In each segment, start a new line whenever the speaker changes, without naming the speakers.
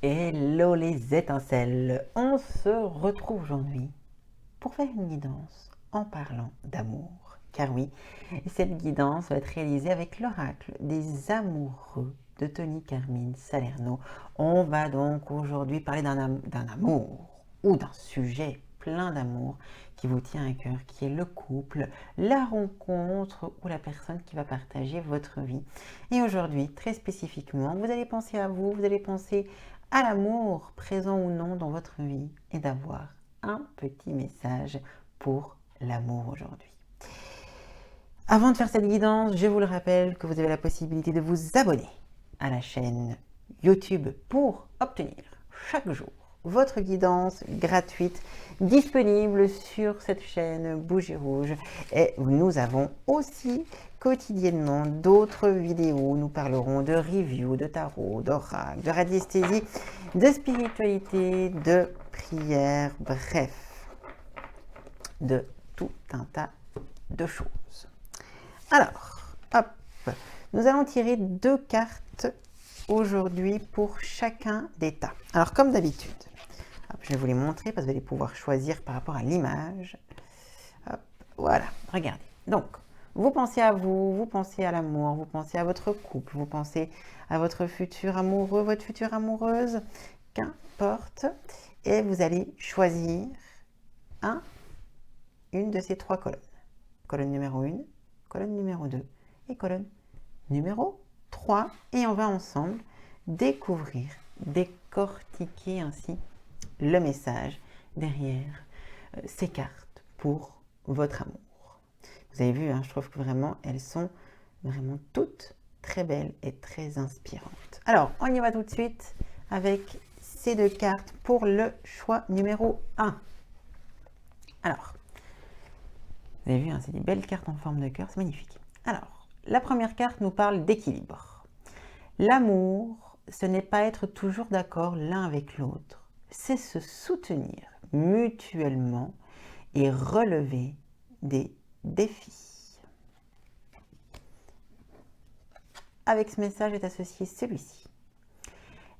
Hello les étincelles, on se retrouve aujourd'hui pour faire une guidance en parlant d'amour. Car oui, cette guidance va être réalisée avec l'oracle des amoureux de Tony Carmine Salerno. On va donc aujourd'hui parler d'un amour ou d'un sujet plein d'amour qui vous tient à cœur, qui est le couple, la rencontre ou la personne qui va partager votre vie. Et aujourd'hui, très spécifiquement, vous allez penser à vous allez penser à l'amour présent ou non dans votre vie et d'avoir un petit message pour l'amour aujourd'hui. Avant de faire cette guidance, je vous le rappelle que vous avez la possibilité de vous abonner à la chaîne YouTube pour obtenir chaque jour votre guidance gratuite disponible sur cette chaîne Bougie Rouge. Et nous avons aussi quotidiennement d'autres vidéos. Nous parlerons de review, de tarot, d'oracle, de radiesthésie, de spiritualité, de prière, bref, de tout un tas de choses. Alors, hop, nous allons tirer 2 cartes aujourd'hui pour chacun des tas. Alors, comme d'habitude, je vais vous les montrer parce que vous allez pouvoir choisir par rapport à l'image. Voilà, regardez. Donc, vous pensez à vous, vous pensez à l'amour, vous pensez à votre couple, vous pensez à votre futur amoureux, votre future amoureuse, qu'importe. Et vous allez choisir une de ces 3 colonnes. Colonne numéro 1, colonne numéro 2 et colonne numéro 3. Et on va ensemble découvrir, décortiquer ainsi le message derrière ces cartes pour votre amour. Vous avez vu, je trouve que vraiment, elles sont vraiment toutes très belles et très inspirantes. Alors, on y va tout de suite avec ces 2 cartes pour le choix numéro 1. Alors, vous avez vu, c'est des belles cartes en forme de cœur, c'est magnifique. Alors, la première carte nous parle d'équilibre. L'amour, ce n'est pas être toujours d'accord l'un avec l'autre, c'est se soutenir mutuellement et relever des défis. Avec ce message est associé celui-ci.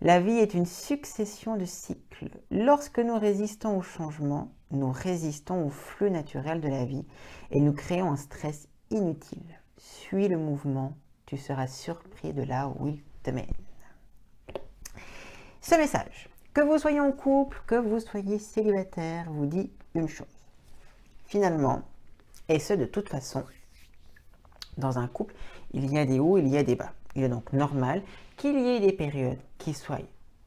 La vie est une succession de cycles. Lorsque nous résistons au changement, nous résistons au flux naturel de la vie et nous créons un stress inutile. Suis le mouvement, tu seras surpris de là où il te mène. Ce message, que vous soyez en couple, que vous soyez célibataire, vous dit une chose. Finalement, et ce de toute façon, dans un couple, il y a des hauts, il y a des bas. Il est donc normal qu'il y ait des périodes qui soient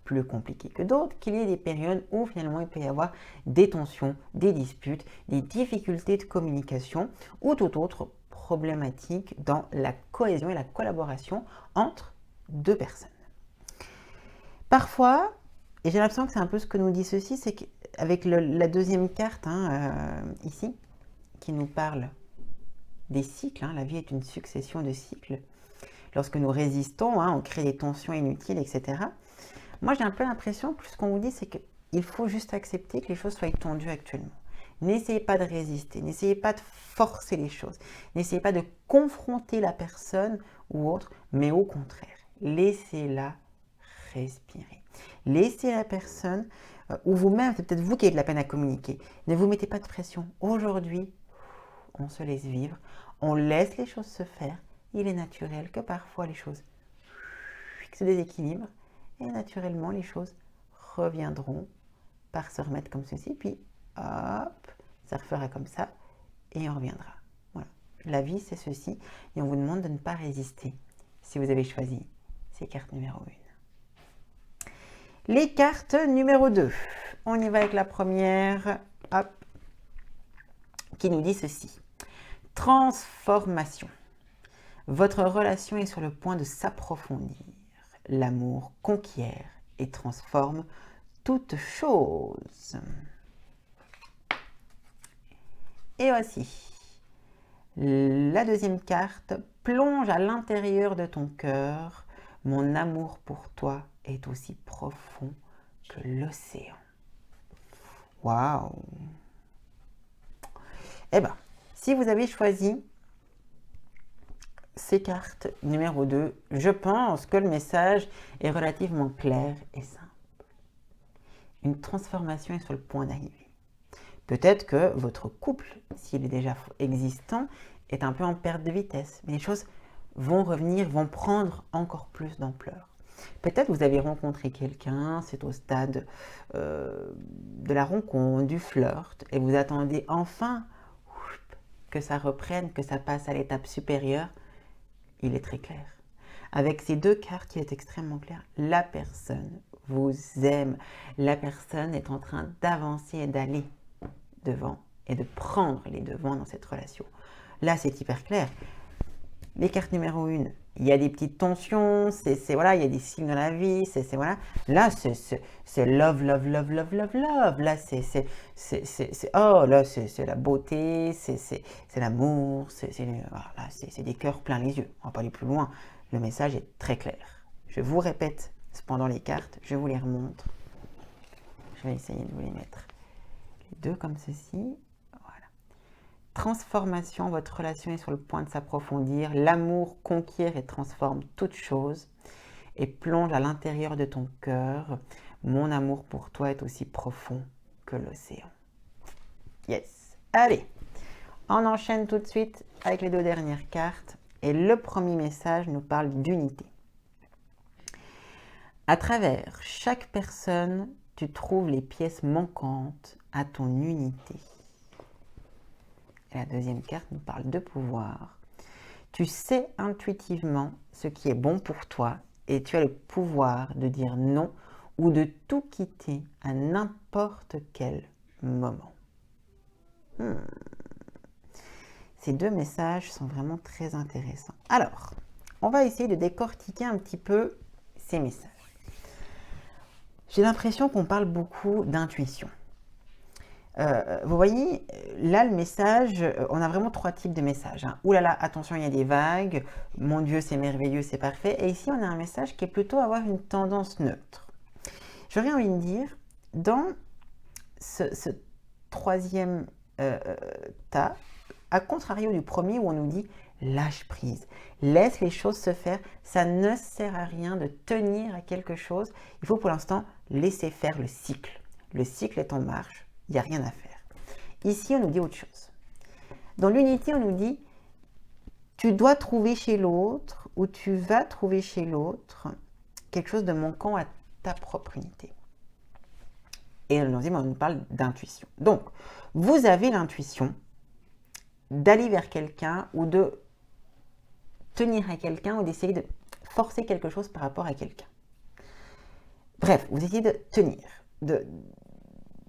plus compliquées que d'autres, qu'il y ait des périodes où finalement il peut y avoir des tensions, des disputes, des difficultés de communication ou toute autre problématique dans la cohésion et la collaboration entre 2 personnes. Parfois, et j'ai l'impression que c'est un peu ce que nous dit ceci, c'est qu'avec la deuxième carte ici, qui nous parle des cycles, la vie est une succession de cycles. Lorsque nous résistons, on crée des tensions inutiles, etc. Moi, j'ai un peu l'impression que ce qu'on vous dit, c'est qu'il faut juste accepter que les choses soient tendues actuellement. N'essayez pas de résister, n'essayez pas de forcer les choses, n'essayez pas de confronter la personne ou autre, mais au contraire, laissez-la respirer. Laissez la personne, ou vous-même, c'est peut-être vous qui avez de la peine à communiquer, ne vous mettez pas de pression. Aujourd'hui, on se laisse vivre, on laisse les choses se faire. Il est naturel que parfois les choses se déséquilibrent et naturellement les choses reviendront par se remettre comme ceci, puis hop, ça refera comme ça et on reviendra. Voilà. La vie c'est ceci et on vous demande de ne pas résister si vous avez choisi ces cartes numéro 1. Les cartes numéro 2. On y va avec la première, hop, qui nous dit ceci. Transformation. Votre relation est sur le point de s'approfondir. L'amour conquiert et transforme toute chose. Et voici la deuxième carte. Plonge à l'intérieur de ton cœur. Mon amour pour toi est aussi profond que l'océan. Waouh! Eh bien, si vous avez choisi ces cartes numéro 2, je pense que le message est relativement clair et simple. Une transformation est sur le point d'arriver. Peut-être que votre couple, s'il est déjà existant, est un peu en perte de vitesse. Mais les choses vont revenir, vont prendre encore plus d'ampleur. Peut-être vous avez rencontré quelqu'un, c'est au stade de la rencontre, du flirt, et vous attendez enfin que ça reprenne, que ça passe à l'étape supérieure. Il est très clair. Avec ces deux cartes, il est extrêmement clair. La personne vous aime. La personne est en train d'avancer et d'aller devant et de prendre les devants dans cette relation. Là, c'est hyper clair. Les cartes numéro 1, il y a des petites tensions, voilà, il y a des signes dans la vie, voilà. Là, c'est love, love, love, love, love, love. Là, oh, là, c'est la beauté, c'est l'amour, voilà, c'est des cœurs plein les yeux. On va pas aller plus loin. Le message est très clair. Je vous répète cependant les cartes, je vous les remontre. Je vais essayer de vous les mettre les deux comme ceci. Voilà. Transformation, votre relation est sur le point de s'approfondir. L'amour conquiert et transforme toute chose et plonge à l'intérieur de ton cœur. Mon amour pour toi est aussi profond que l'océan. Yes. Allez, on enchaîne tout de suite avec les deux dernières cartes. Et le premier message nous parle d'unité. À travers chaque personne, tu trouves les pièces manquantes à ton unité. Et la deuxième carte nous parle de pouvoir. Tu sais intuitivement ce qui est bon pour toi et tu as le pouvoir de dire non ou de tout quitter à n'importe quel moment. Ces deux messages sont vraiment très intéressants. Alors, on va essayer de décortiquer un petit peu ces messages. J'ai l'impression qu'on parle beaucoup d'intuition. Vous voyez, là, le message, on a vraiment trois types de messages. Ouh là là, attention, il y a des vagues. Mon Dieu, c'est merveilleux, c'est parfait. Et ici, on a un message qui est plutôt avoir une tendance neutre. J'aurais envie de dire, dans ce troisième tas, à contrario du premier où on nous dit lâche prise, laisse les choses se faire, ça ne sert à rien de tenir à quelque chose. Il faut pour l'instant laisser faire le cycle. Le cycle est en marche. Il n'y a rien à faire. Ici, on nous dit autre chose. Dans l'unité, on nous dit tu dois trouver chez l'autre ou tu vas trouver chez l'autre quelque chose de manquant à ta propre unité. Et on nous parle d'intuition. Donc, vous avez l'intuition d'aller vers quelqu'un ou de tenir à quelqu'un ou d'essayer de forcer quelque chose par rapport à quelqu'un. Bref, vous essayez de tenir,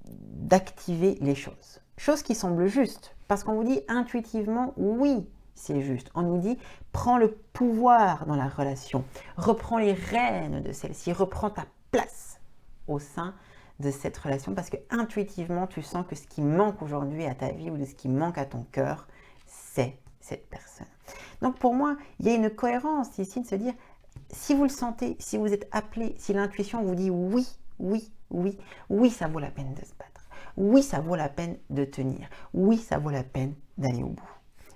d'activer les choses. Choses qui semblent justes, parce qu'on vous dit intuitivement, oui, c'est juste. On nous dit, prends le pouvoir dans la relation, reprends les rênes de celle-ci, reprends ta place au sein de cette relation, parce que intuitivement, tu sens que ce qui manque aujourd'hui à ta vie ou de ce qui manque à ton cœur, c'est cette personne. Donc pour moi, il y a une cohérence ici de se dire, si vous le sentez, si vous êtes appelé, si l'intuition vous dit oui, oui, oui, oui, ça vaut la peine de se battre. Oui, ça vaut la peine de tenir. Oui, ça vaut la peine d'aller au bout.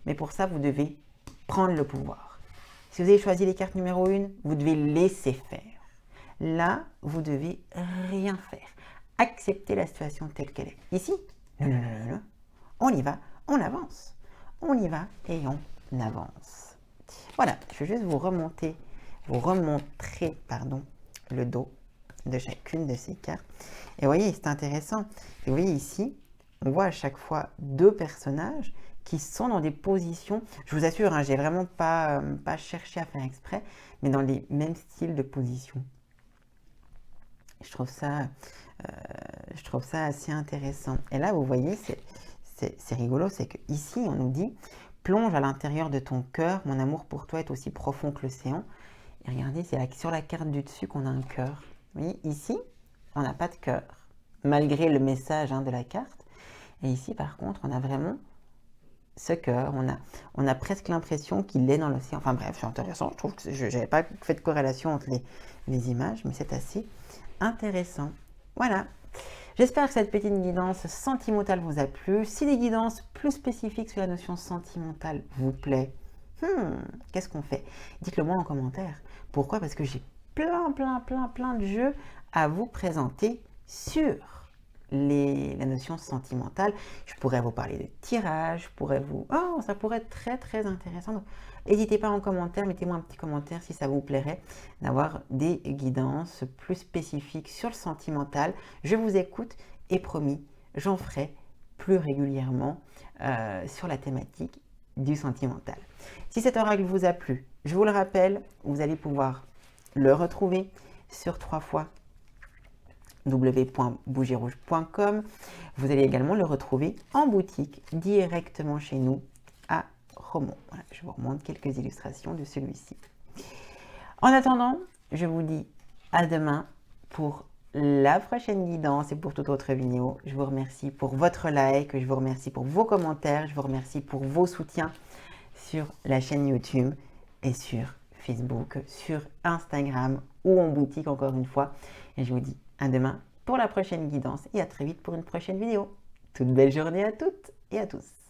Mais pour ça, vous devez prendre le pouvoir. Si vous avez choisi les cartes numéro 1, vous devez laisser faire. Là, vous devez rien faire. Accepter la situation telle qu'elle est. Ici, non. On y va, on avance. On y va et on avance. Voilà, je vais juste vous remontrer le dos de chacune de ces cartes. Et vous voyez, c'est intéressant. Et vous voyez ici, on voit à chaque fois deux personnages qui sont dans des positions, je vous assure, j'ai vraiment pas cherché à faire exprès, mais dans les mêmes styles de position. Je trouve ça assez intéressant. Et là, vous voyez, c'est rigolo, c'est que ici, on nous dit plonge à l'intérieur de ton cœur, mon amour pour toi est aussi profond que l'océan. Et regardez, c'est sur la carte du dessus qu'on a un cœur. Vous voyez, ici, on n'a pas de cœur, malgré le message de la carte. Et ici, par contre, on a vraiment ce cœur. On a presque l'impression qu'il est dans l'océan. Enfin bref, c'est intéressant. Je trouve que je n'avais pas fait de corrélation entre les images, mais c'est assez intéressant. Voilà. J'espère que cette petite guidance sentimentale vous a plu. Si des guidances plus spécifiques sur la notion sentimentale vous plaît, qu'est-ce qu'on fait? Dites-le moi en commentaire. Pourquoi? Parce que j'ai plein de jeux à vous présenter sur la notion sentimentale. Je pourrais vous parler de tirage, ça pourrait être très très intéressant. Donc, n'hésitez pas en commentaire, mettez-moi un petit commentaire si ça vous plairait d'avoir des guidances plus spécifiques sur le sentimental. Je vous écoute et promis, j'en ferai plus régulièrement sur la thématique du sentimental. Si cet oracle vous a plu, je vous le rappelle, vous allez pouvoir le retrouver sur 3 fois www.bougierouge.com. Vous allez également le retrouver en boutique directement chez nous à Romont. Voilà, je vous remontre quelques illustrations de celui-ci. En attendant, je vous dis à demain pour la prochaine guidance et pour toute autre vidéo. Je vous remercie pour votre like, je vous remercie pour vos commentaires, je vous remercie pour vos soutiens sur la chaîne YouTube et sur Facebook, sur Instagram ou en boutique encore une fois. Et je vous dis à demain pour la prochaine guidance et à très vite pour une prochaine vidéo. Toute belle journée à toutes et à tous.